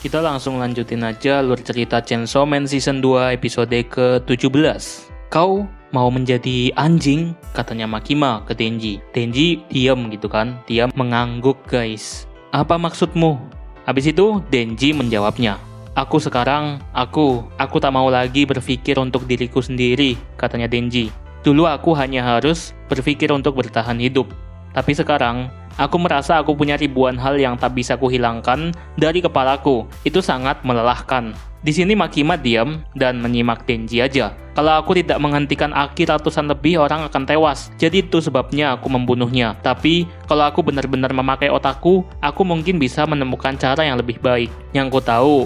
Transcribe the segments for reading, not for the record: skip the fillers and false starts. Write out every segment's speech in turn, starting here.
Kita langsung lanjutin aja alur cerita Chainsaw Man Season 2 episode ke-17. Kau mau menjadi anjing? Katanya Makima ke Denji. Denji diam gitu kan, dia mengangguk guys. Apa maksudmu? Habis itu Denji menjawabnya. Aku tak mau lagi berpikir untuk diriku sendiri, katanya Denji. Dulu aku hanya harus berpikir untuk bertahan hidup. Tapi sekarang, aku merasa aku punya ribuan hal yang tak bisa kuhilangkan dari kepalaku. Itu sangat melelahkan. Di sini Makima diam dan menyimak Denji aja. Kalau aku tidak menghentikan Aki, ratusan lebih orang akan tewas. Jadi itu sebabnya aku membunuhnya. Tapi kalau aku benar-benar memakai otakku, aku mungkin bisa menemukan cara yang lebih baik. Yang ku tahu,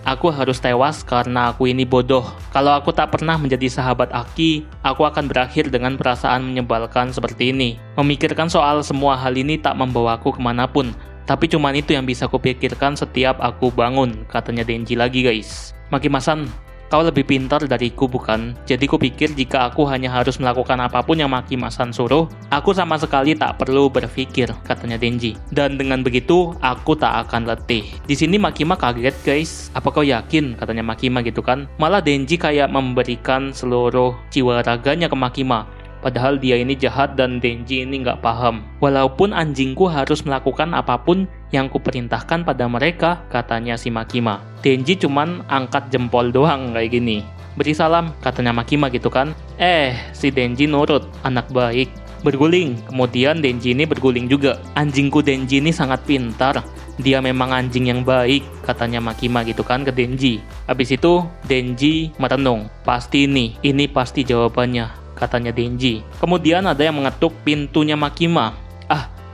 aku harus tewas karena aku ini bodoh. Kalau aku tak pernah menjadi sahabat Aki, aku akan berakhir dengan perasaan menyebalkan seperti ini. Memikirkan soal semua hal ini tak membawaku kemanapun. Tapi cuman itu yang bisa kupikirkan setiap aku bangun, katanya Denji lagi guys. Makima-san, kau lebih pintar dariku bukan? Jadi kupikir jika aku hanya harus melakukan apapun yang Makima-san suruh, aku sama sekali tak perlu berpikir, katanya Denji. Dan dengan begitu, aku tak akan letih. Di sini Makima kaget guys. Apa kau yakin? Katanya Makima gitu kan. Malah Denji kayak memberikan seluruh jiwa raganya ke Makima. Padahal dia ini jahat dan Denji ini nggak paham. Walaupun anjingku harus melakukan apapun yang kuperintahkan pada mereka, katanya si Makima. Denji cuman angkat jempol doang kayak gini. Beri salam, katanya Makima gitu kan. Si Denji nurut, anak baik. Berguling, kemudian Denji ini berguling juga. Anjingku Denji ini sangat pintar. Dia memang anjing yang baik, katanya Makima gitu kan ke Denji. Habis itu Denji merenung. Pasti ini pasti jawabannya, katanya Denji. Kemudian ada yang mengetuk pintunya Makima.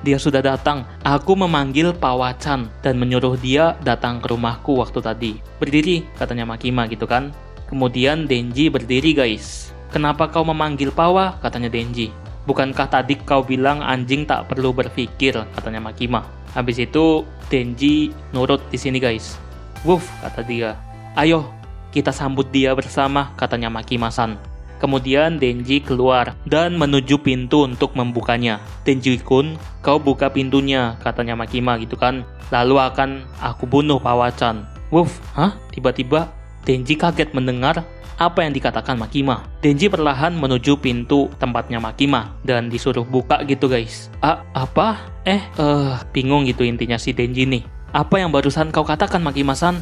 Dia sudah datang. Aku memanggil Pawa-chan dan menyuruh dia datang ke rumahku waktu tadi. Berdiri, katanya Makima gitu kan. Kemudian Denji berdiri guys. Kenapa kau memanggil Pawa? Katanya Denji. Bukankah tadi kau bilang anjing tak perlu berpikir? Katanya Makima. Habis itu Denji nurut di sini guys. Wuff, kata dia. Ayo, kita sambut dia bersama, katanya Makima-san. Kemudian Denji keluar dan menuju pintu untuk membukanya. Denji-kun, kau buka pintunya, katanya Makima gitu kan. Lalu akan aku bunuh Pawa-chan. Wuff, Tiba-tiba Denji kaget mendengar apa yang dikatakan Makima. Denji perlahan menuju pintu tempatnya Makima dan disuruh buka gitu guys. Apa? Bingung gitu intinya si Denji nih. Apa yang barusan kau katakan Makima-san?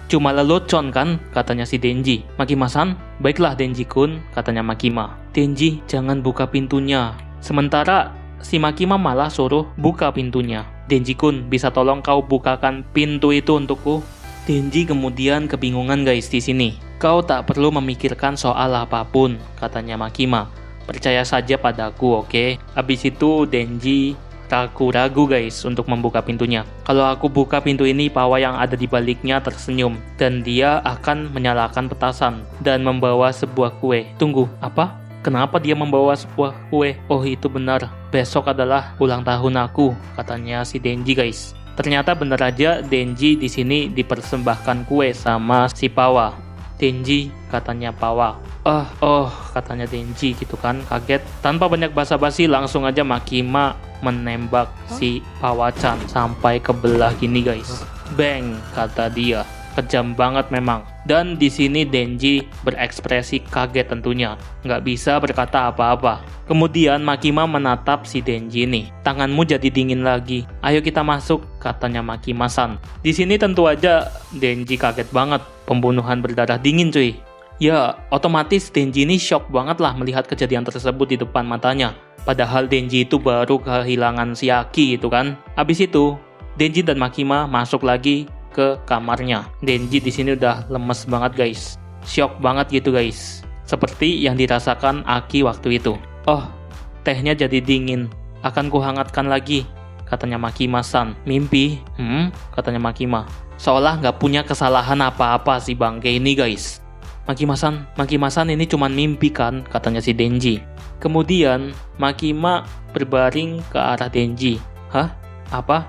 Cuma lelucon kan, katanya si Denji. Makima-san, baiklah Denji-kun, katanya Makima. Denji, jangan buka pintunya. Sementara si Makima malah suruh buka pintunya. Denji-kun, bisa tolong kau bukakan pintu itu untukku? Denji kemudian kebingungan guys di sini. Kau tak perlu memikirkan soal apapun, katanya Makima. Percaya saja padaku, oke? Habis itu Denji ragu-ragu guys untuk membuka pintunya. Kalau aku buka pintu ini, Pawa yang ada di baliknya tersenyum dan dia akan menyalakan petasan dan membawa sebuah kue. Tunggu, apa? Kenapa dia membawa sebuah kue? Oh, itu benar. Besok adalah ulang tahun aku, katanya si Denji guys. Ternyata benar aja Denji di sini dipersembahkan kue sama si Pawa. Denji, katanya Pawa. Katanya Denji gitu kan, kaget. Tanpa banyak basa-basi langsung aja Makima menembak si Pawa-chan sampai kebelah gini guys. Bang, kata dia. Kejam banget memang. Dan di sini Denji berekspresi kaget tentunya, nggak bisa berkata apa-apa. Kemudian Makima menatap si Denji nih. Tanganmu jadi dingin lagi. Ayo kita masuk, katanya Makima-san. Di sini tentu aja Denji kaget banget. Pembunuhan berdarah dingin cuy. Ya, otomatis Denji ini shock banget lah melihat kejadian tersebut di depan matanya. Padahal Denji itu baru kehilangan si Aki itu kan. Habis itu, Denji dan Makima masuk lagi ke kamarnya. Denji di sini udah lemes banget guys. Shock banget gitu guys. Seperti yang dirasakan Aki waktu itu. Tehnya jadi dingin. Akan kuhangatkan lagi, katanya Makima-san. Mimpi? Katanya Makima. Seolah nggak punya kesalahan apa-apa si bangke ini guys. Makima-san ini cuman mimpi kan, katanya si Denji. Kemudian Makima berbaring ke arah Denji. Apa?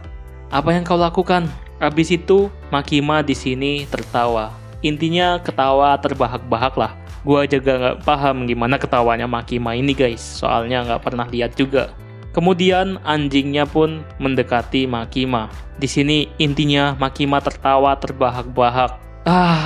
Apa yang kau lakukan? Habis itu Makima di sini tertawa. Intinya ketawa terbahak-bahak lah. Gua juga nggak paham gimana ketawanya Makima ini guys. Soalnya nggak pernah lihat juga. Kemudian anjingnya pun mendekati Makima. Di sini intinya Makima tertawa terbahak-bahak.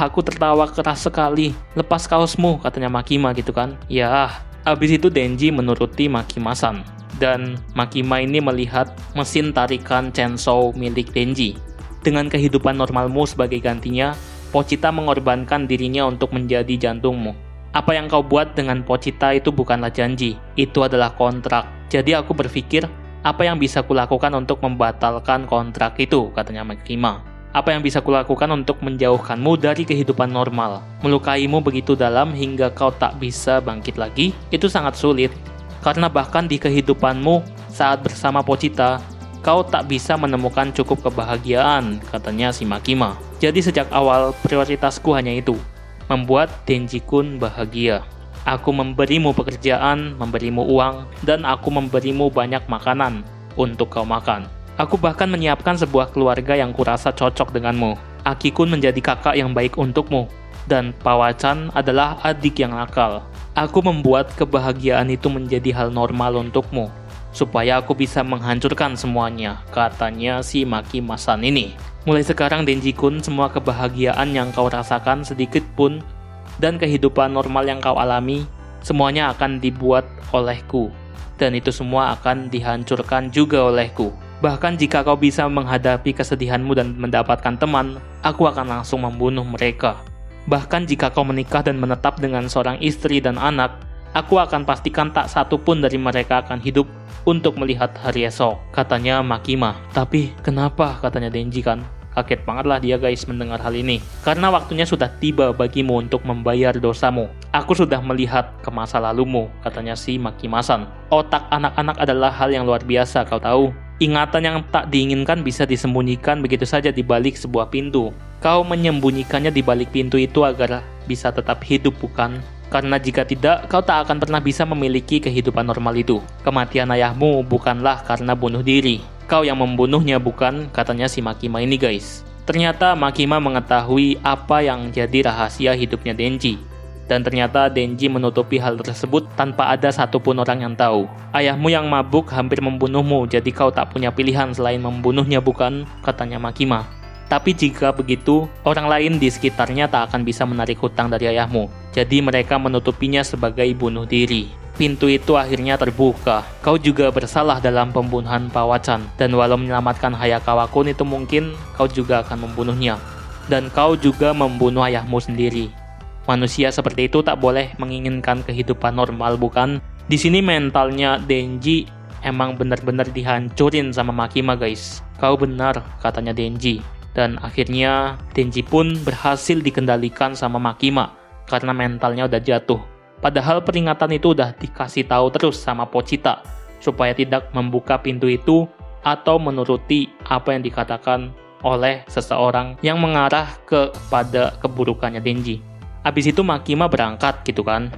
Aku tertawa keras sekali. Lepas kaosmu, katanya Makima gitu kan. Ya, habis itu Denji menuruti Makima-san. Dan Makima ini melihat mesin tarikan chainsaw milik Denji. Dengan kehidupan normalmu sebagai gantinya, Pochita mengorbankan dirinya untuk menjadi jantungmu. Apa yang kau buat dengan Pochita itu bukanlah janji, itu adalah kontrak. Jadi aku berpikir, apa yang bisa kulakukan untuk membatalkan kontrak itu, katanya Makima. Apa yang bisa kulakukan untuk menjauhkanmu dari kehidupan normal? Melukaimu begitu dalam hingga kau tak bisa bangkit lagi? Itu sangat sulit. Karena bahkan di kehidupanmu saat bersama Pochita, kau tak bisa menemukan cukup kebahagiaan, katanya si Makima. Jadi sejak awal prioritasku hanya itu, membuat Denji-kun bahagia. Aku memberimu pekerjaan, memberimu uang, dan aku memberimu banyak makanan untuk kau makan. Aku bahkan menyiapkan sebuah keluarga yang kurasa cocok denganmu. Aki-kun menjadi kakak yang baik untukmu, dan Pawa-chan adalah adik yang nakal. Aku membuat kebahagiaan itu menjadi hal normal untukmu, supaya aku bisa menghancurkan semuanya, katanya si Makima-san ini. Mulai sekarang Denji-kun, semua kebahagiaan yang kau rasakan sedikit pun dan kehidupan normal yang kau alami, semuanya akan dibuat olehku. Dan itu semua akan dihancurkan juga olehku. Bahkan jika kau bisa menghadapi kesedihanmu dan mendapatkan teman, aku akan langsung membunuh mereka. Bahkan jika kau menikah dan menetap dengan seorang istri dan anak, aku akan pastikan tak satu pun dari mereka akan hidup untuk melihat hari esok, katanya Makima. Tapi kenapa, katanya Denji kan. Kaget bangetlah dia guys mendengar hal ini. Karena waktunya sudah tiba bagimu untuk membayar dosamu. Aku sudah melihat ke masa lalumu, katanya si Makima-san. Otak anak-anak adalah hal yang luar biasa, kau tahu. Ingatan yang tak diinginkan bisa disembunyikan begitu saja di balik sebuah pintu. Kau menyembunyikannya di balik pintu itu agar bisa tetap hidup, bukan? Karena jika tidak, kau tak akan pernah bisa memiliki kehidupan normal itu. Kematian ayahmu bukanlah karena bunuh diri. Kau yang membunuhnya, bukan? Katanya si Makima ini guys. Ternyata Makima mengetahui apa yang jadi rahasia hidupnya Denji. Dan ternyata Denji menutupi hal tersebut tanpa ada satupun orang yang tahu. Ayahmu yang mabuk hampir membunuhmu, jadi kau tak punya pilihan selain membunuhnya, bukan? Katanya Makima. Tapi jika begitu, orang lain di sekitarnya tak akan bisa menarik hutang dari ayahmu. Jadi mereka menutupinya sebagai bunuh diri. Pintu itu akhirnya terbuka. Kau juga bersalah dalam pembunuhan Pawa-chan. Dan walau menyelamatkan Hayakawa-kun itu mungkin kau juga akan membunuhnya. Dan kau juga membunuh ayahmu sendiri. Manusia seperti itu tak boleh menginginkan kehidupan normal, bukan? Di sini mentalnya Denji emang benar-benar dihancurin sama Makima guys. Kau benar, katanya Denji. Dan akhirnya Denji pun berhasil dikendalikan sama Makima karena mentalnya udah jatuh. Padahal peringatan itu udah dikasih tahu terus sama Pochita supaya tidak membuka pintu itu atau menuruti apa yang dikatakan oleh seseorang yang mengarah kepada keburukannya Denji. Abis itu Makima berangkat gitu kan.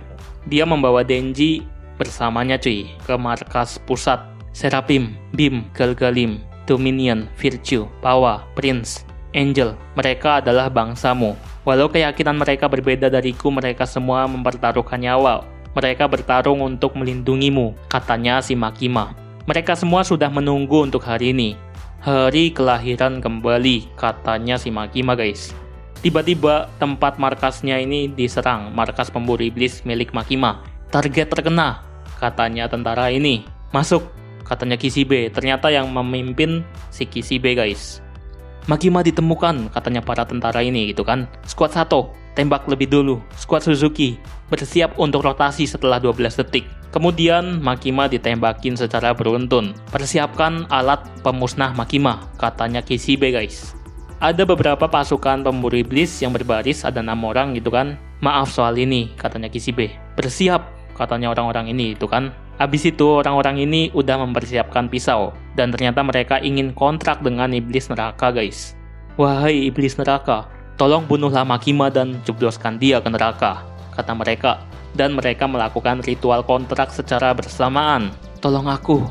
Dia membawa Denji bersamanya cuy ke markas pusat Seraphim, Beam, Galgalim, Dominion, Virtue, Pawa, Prince, Angel. Mereka adalah bangsamu. Walau keyakinan mereka berbeda dariku, mereka semua mempertaruhkan nyawa. Mereka bertarung untuk melindungimu, katanya si Makima. Mereka semua sudah menunggu untuk hari ini. Hari kelahiran kembali, katanya si Makima guys. Tiba-tiba tempat markasnya ini diserang, markas pemburu iblis milik Makima. Target terkena, katanya tentara ini. Masuk, katanya Kishibe. Ternyata yang memimpin si Kishibe guys. Makima ditemukan, katanya para tentara ini gitu kan. Squad 1, tembak lebih dulu. Squad Suzuki, bersiap untuk rotasi setelah 12 detik. Kemudian Makima ditembakin secara beruntun. Persiapkan alat pemusnah Makima, katanya Kishibe guys. Ada beberapa pasukan pemburu iblis yang berbaris, ada 6 orang gitu kan. Maaf soal ini, katanya Kishibe. Bersiap, katanya orang-orang ini itu kan. Habis itu orang-orang ini udah mempersiapkan pisau. Dan ternyata mereka ingin kontrak dengan iblis neraka guys. Wahai iblis neraka, tolong bunuhlah Makima dan jebloskan dia ke neraka, kata mereka. Dan mereka melakukan ritual kontrak secara bersamaan. Tolong aku,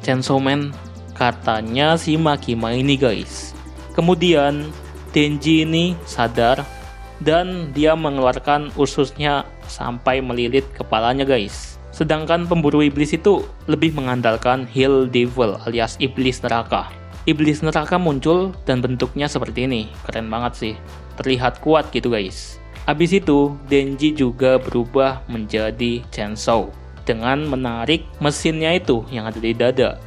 Chainsaw Man, katanya si Makima ini guys. Kemudian Denji ini sadar dan dia mengeluarkan ususnya sampai melilit kepalanya guys. Sedangkan pemburu iblis itu lebih mengandalkan Hell Devil alias iblis neraka. Iblis neraka muncul dan bentuknya seperti ini, keren banget sih. Terlihat kuat gitu guys. Habis itu, Denji juga berubah menjadi Chainsaw dengan menarik mesinnya itu yang ada di dada.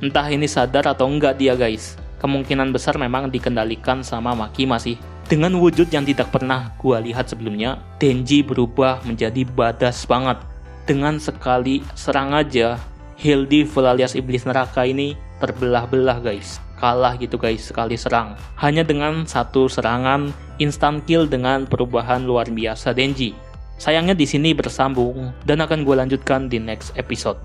Entah ini sadar atau enggak dia guys. Kemungkinan besar memang dikendalikan sama Makima sih. Dengan wujud yang tidak pernah gua lihat sebelumnya, Denji berubah menjadi badass banget. Dengan sekali serang aja, Hell Devil alias iblis neraka ini terbelah-belah guys. Kalah gitu guys sekali serang. Hanya dengan satu serangan instant kill dengan perubahan luar biasa Denji. Sayangnya di sini bersambung dan akan gue lanjutkan di next episode.